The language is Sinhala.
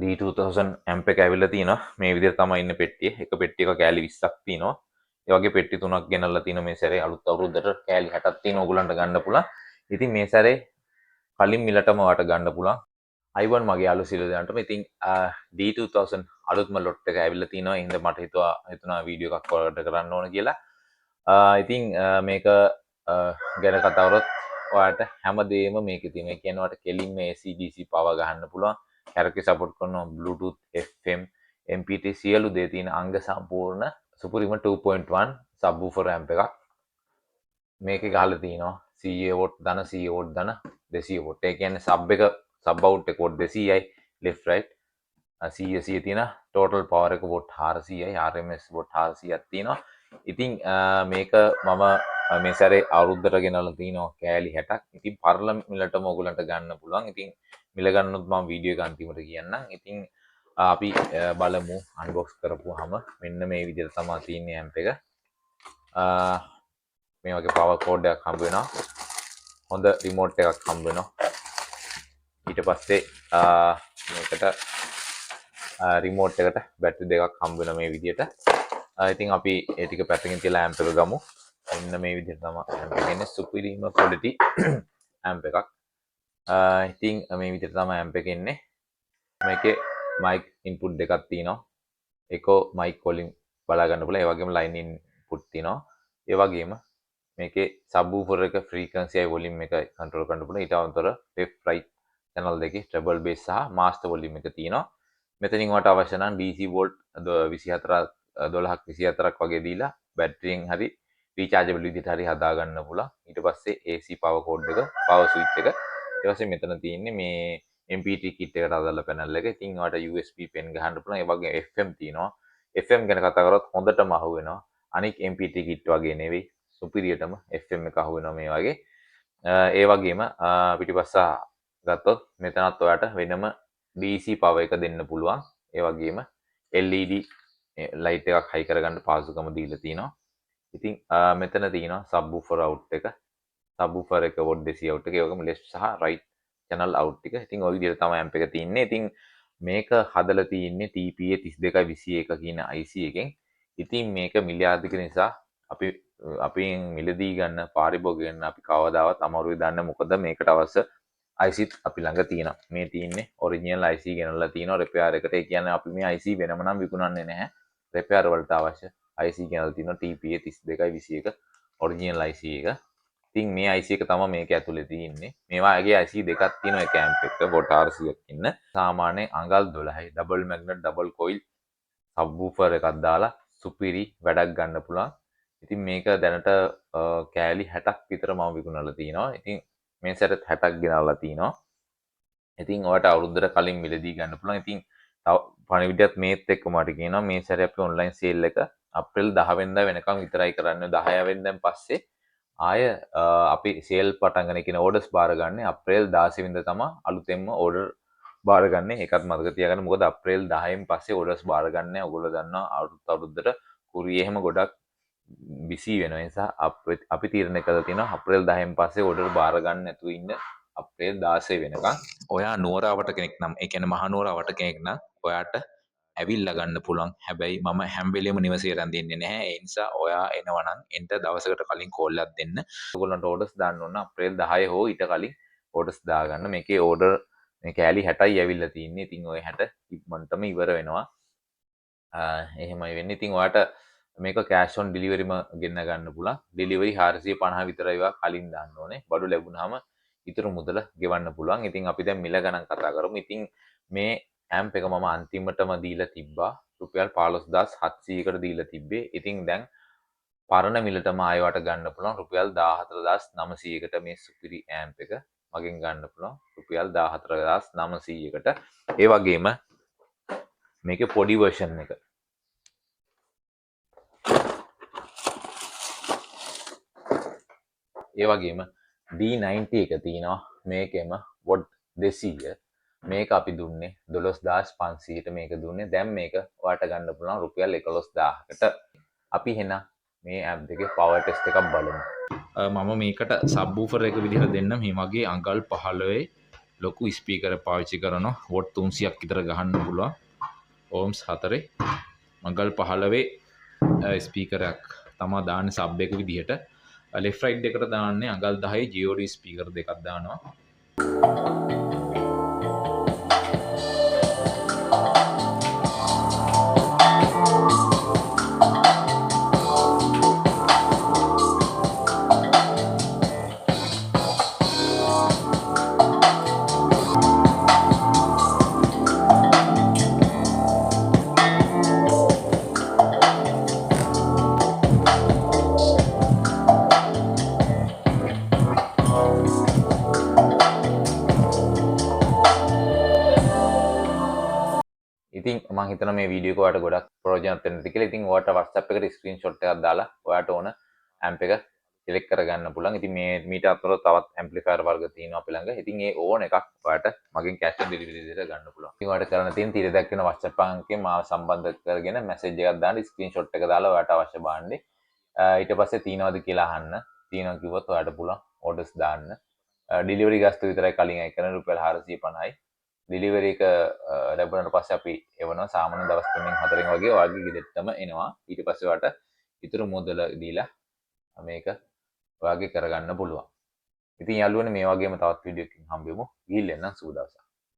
D2000 ඇම්ප එක ඇවිල්ලා තියෙනවා. මේ විදිහට තමයි ඉන්නේ පෙට්ටිය. එක පෙට්ටියක කෑලි 20ක් තියෙනවා. ඒ වගේ පෙට්ටි 3ක් ගෙනල්ලා තිනවා මේ සැරේ අලුත් අවුරුද්දට කෑලි 60ක් තියෙනවා ඔයගලන්ට ගන්න පුළුවන්. ඉතින් මේ සැරේ කලින් මිලටම ඔයාලට ගන්න පුළුවන්. අයිබෝන් මගේ යාළු සියලු දෙනාටම. ඉතින් D2000 අලුත්ම ලොට් එක ඇවිල්ලා තිනවා. ඒ හින්දා මට හිතුණා වීඩියෝ එකක් ඔයාලට කරන්න ඕන කියලා. ඉතින් මේක ගැන කතා කරොත් ඔයාලට හැමදේම මේකේ තියෙනවා. ඒ කියන්නේ ඔයාලට කෙලින්ම AC DC පවර් ගහන්න පුළුවන්. කැරකේ සපෝට් කරනවා Bluetooth FM MPT සියලු දේ තියෙන අංග සම්පූර්ණ සුපිරිම 2.1 සබ්වූෆර් ඇම්ප් එකක් මේකේ ගහලා තිනවා 100 වෝට් ධන 100 වෝට් ධන 200 වෝට්. ඒ කියන්නේ සබ් අවුට් එක වෝට් 200යි left right 100 තියෙන total power එක වෝට් 400යි RMS වෝට් 400ක් තියෙනවා. ඉතින් මේක මම මේ සැරේ අවුරුද්දට ගෙනල්ලා තිනවා කෑලි 60ක්. ඉතින් පරල මිලටම ඔයගලන්ට ගන්න පුළුවන්. ඉතින් මිල ගන්නොත් මම වීඩියෝ එක අන්තිමට කියන්නම්. ඉතින් අපි බලමු අන්බොක්ස් කරපුවාම මෙන්න මේ විදිහට තමයි තියෙන්නේ ඇම්ප් එක. මේ වගේ පවර් කෝඩ් එකක් හම්බ වෙනවා. හොඳ රිමෝට් එකක් හම්බ වෙනවා. ඊට පස්සේ මේකට රිමෝට් එකට බැටරි දෙකක් හම්බ වෙනවා මේ විදිහට. ඉතින් අපි ඒ ටික පැත්තකින් තියලා ඇම්ප් එක ගමු. මෙන්න මේ විදිහට තමයි ඇම්ප් එක එන්නේ. සුපිරිම ක්වොලිටි ඇම්ප් එකක්. ඉතින් මේ විදිහට තමයි ඇම්ප් එක එන්නේ. මේකේ මයික් ඉන්පුට් දෙකක් තියෙනවා. එකෝ මයික් වලින් බලා ගන්න පුළුවන්. ඒ වගේම ලයින් ඉන්පුට් තියෙනවා. ඒ වගේම මේකේ සබ්වූෆර් එක ෆ්‍රීකවන්සි අයි වොලියම් එක කන්ට්‍රෝල් කරන්න පුළුවන්. ඊට අමතරව left right channel දෙකේ treble bass සහ master volume එක තියෙනවා. මෙතනින් ඔයාලට අවශ්‍ය නම් DC වෝල්ට් 24 12ක් 24ක් වගේ දීලා බැටරියෙන් හරි රීචාර්ජබල් විදිහට හරි හදා ගන්න පුළුවන්. ඊට පස්සේ AC power cord එක, power switch එක. ඊට පස්සේ මෙතන තියෙන්නේ මේ MPT kit එකට අදාළ පැනල් එක. ඉතින් ඔයාලට USB pen ගහන්න පුළුවන්. ඒ වගේ FM තියෙනවා. FM ගැන කතා කරොත් හොඳටම අහු වෙනවා. අනික MPT kit වගේ නෙවෙයි. සුපිරියටම FM එක අහු වෙනවා මේ වගේ. ඒ වගේම පිටිපස්ස ගත්තොත් මෙතනත් ඔයාලට වෙනම DC power එක දෙන්න පුළුවන්. ඒ වගේම LED ලයිට් එකක් හයි කරගන්න පාසුකම දීලා තියෙනවා. ඉතින් මෙතන තියෙනවා සබ්වූෆර් අවුට් එක. සබ්වූෆර් එක වෝට් 200 අවුට් එක. ඒ වගේම left සහ right channel out එක. ඉතින් ওই විදිහට තමයි ඇම්ප් එක තියෙන්නේ. ඉතින් මේක හදලා තියෙන්නේ TPA 3221 කියන IC එකෙන්. ඉතින් මේක මිලයාදික නිසා අපින් මිලදී ගන්න පාරිභෝගිකයන් අපි කවදාවත් අමාරුයි දන්න. මොකද මේකට අවශ්‍ය ICත් අපි ළඟ තියෙනවා. මේ තියෙන්නේ ඔරිජිනල් IC ගෙනල්ලා තියෙනවා රිපෙයාර් එකට. ඒ කියන්නේ අපි මේ IC වෙනම නම් විකුණන්නේ නැහැ. රිපෙයාර් වලට අවශ්‍ය IC ගෙනල්ලා තියෙනවා TPA 3221 ඔරිජිනල් IC එක. ඉතින් මේ IC එක තමයි මේක ඇතුලේ තියෙන්නේ. මේ වාගේ IC දෙකක් තියෙනවා එක ඇම්ප් එක වෝට් 400ක් ඉන්න. සාමාන්‍ය අඟල් 12යි ඩබල් මැග්නට් ඩබල් කොයිල් සබ්වූෆර් එකක් දාලා සුපිරි වැඩක් ගන්න පුළුවන්. ඉතින් මේක දැනට කෑලි 60ක් විතර මම විකුණලා තිනවා. ඉතින් මේ සැරේත් 60ක් ගෙනල්ලා තිනවා. ඉතින් ඔයාලට අවුරුද්දට කලින් මිලදී ගන්න පුළුවන්. ඉතින් තව පණිවිඩයත් මේත් එක්ක මට කියනවා මේ සැරේ අපි ඔන්ලයින් සේල් එක අප්‍රේල් 10 වෙනිදා වෙනකම් විතරයි කරන්නේ. 10 වෙනිදාන් පස්සේ ආය අපි සේල් පටන් ගන්න කියන ඕඩර්ස් බාර ගන්න අප්‍රේල් 16 වෙනිදා තමයි අලුතෙන්ම ඕඩර් බාර ගන්න. ඒකත් මතක තියාගන්න. මොකද අප්‍රේල් 10න් පස්සේ ඕඩර්ස් බාර ගන්න නැහැ. ඔයගොල්ලෝ දන්නවා අවුරුද්දට කුරිය එහෙම ගොඩක් බිසි වෙනවා. ඒ නිසා අපි තීරණය කළා තියෙනවා අප්‍රේල් 10න් පස්සේ ඕඩර් බාර ගන්න නැතුව ඉන්න අප්‍රේල් 16 වෙනකම්. ඔයා නුවරවට කෙනෙක් නම් ඒ කියන්නේ මහ නුවරවට කෙනෙක් නම් ඔයාට ඇවිල්ලා ගන්න පුළුවන්. හැබැයි මම හැම වෙලෙම නිවසේ රැඳ දෙන්නේ නැහැ. ඒ නිසා ඔයා එනවා නම් එන්ට දවසකට කලින් කෝල් එකක් දෙන්න. ඔයගොල්ලන්ට ඕඩර්ස් දාන්න ඕන අප්‍රේල් 10 හෝ ඊට කලින් ඕඩර්ස් දාගන්න. මේකේ ඕඩර් මේ කෑලි 60යි ඇවිල්ලා තින්නේ. ඉතින් ওই 60 ඉක්මනටම ඉවර වෙනවා. එහෙමයි වෙන්නේ. ඉතින් ඔයාට මේක කෑෂ් ඔන් ඩිලිවරිම ගෙන්න ගන්න පුළුවන්. ඩිලිවරි 450 විතරයි ඔයා කලින් දාන්න ඕනේ. බඩු ලැබුණාම ඉතුරු මුදල ගෙවන්න පුළුවන්. ඉතින් අපි දැන් මිල ගණන් කතා කරමු. ඉතින් මේ ඇම්ප් එක මම අන්තිමටම දීලා තිබ්බා රුපියල් 15700කට දීලා තිබ්බේ. ඉතින් දැන් පරණ මිලටම ආයෙවට ගන්න පුළුවන් රුපියල් 14900කට මේ සුපිරි ඇම්ප් එක මගෙන් ගන්න පුළුවන් රුපියල් 14900කට. ඒ වගේම මේකේ පොඩි version එක ඒ වගේම D90 එක තියෙනවා. මේකෙම වොට් 200 මේක අපි දුන්නේ 12500ට මේක දුන්නේ. දැන් මේක ඔයාට ගන්න පුළුවන් රුපියල් 11000කට. අපි එහෙනම් මේ ඇප් දෙකේ පවර් ටෙස්ට් එකක් බලමු. මම මේකට සබ්වූෆර් එක විදිහට දෙන්නම්. මේ වගේ අඟල් 15 ලොකු ස්පීකර් පාවිච්චි කරනවා වොට් 300ක් විතර ගහන්න පුළුවන් ඕම්ස් 4 මගල් 15 ස්පීකරයක් තමා දාන්නේ සබ් එක විදිහට ලෙෆ්ට් රයිට් දෙකට දාන්නේ අඟල් 10 GOD ස්පීකර් දෙකක් දානවා ඉතින් මම හිතනවා මේ වීඩියෝ එක ඔයාලට ගොඩක් ප්‍රයෝජනවත් වෙන්න ඇති කියලා. ඉතින් ඔයාලට WhatsApp එකට ස්ක්‍රීන්ෂොට් එකක් දාලා ඔයාලට ඕන ඇම්ප් එක සිලෙක්ට් කරගන්න පුළුවන්. ඉතින් මීට අතර තවත් ඇම්ප්ලිෆයර් වර්ග තියෙනවා අපි ළඟ. ඉතින් ඒ ඕන එකක් ඔයාලට මගෙන් කැෂ් ඔන් ඩෙලිවරි විදිහට ගන්න පුළුවන්. ඉතින් ඔයාලට කරන්න තියෙන තීර දැක්වෙන WhatsApp අංකයෙන් මාව සම්බන්ධ කරගෙන මැසේජ් එකක් දාන්න ස්ක්‍රීන්ෂොට් එක දාලා ඔයාලට අවශ්‍ය භාණ්ඩේ ඊට පස්සේ තියනවද කියලා අහන්න. තියනවා කිව්වොත් ඔයාලට පුළුවන් ඕඩර්ස් දාන්න. ඩෙලිවරි ගාස්තු විතරයි කලින් අය කරන රුපියල් 450යි. ඩිලිවරි එක ලැබුණාට පස්සේ අපි එවනවා සාමාන්‍ය දවස් 3න් 4න් වගේ ඔයාගේ ගෙදරටම එනවා ඊට පස්සේ ඔයාලට ඉතුරු මුදල දීලා මේක ඔයාගේ කරගන්න පුළුවන්. ඉතින් යාළුවනේ මේ වගේම තවත් වීඩියෝ එකකින් හම්බෙමු. ගිහිල්ලා එන්න සුබ දවසක්.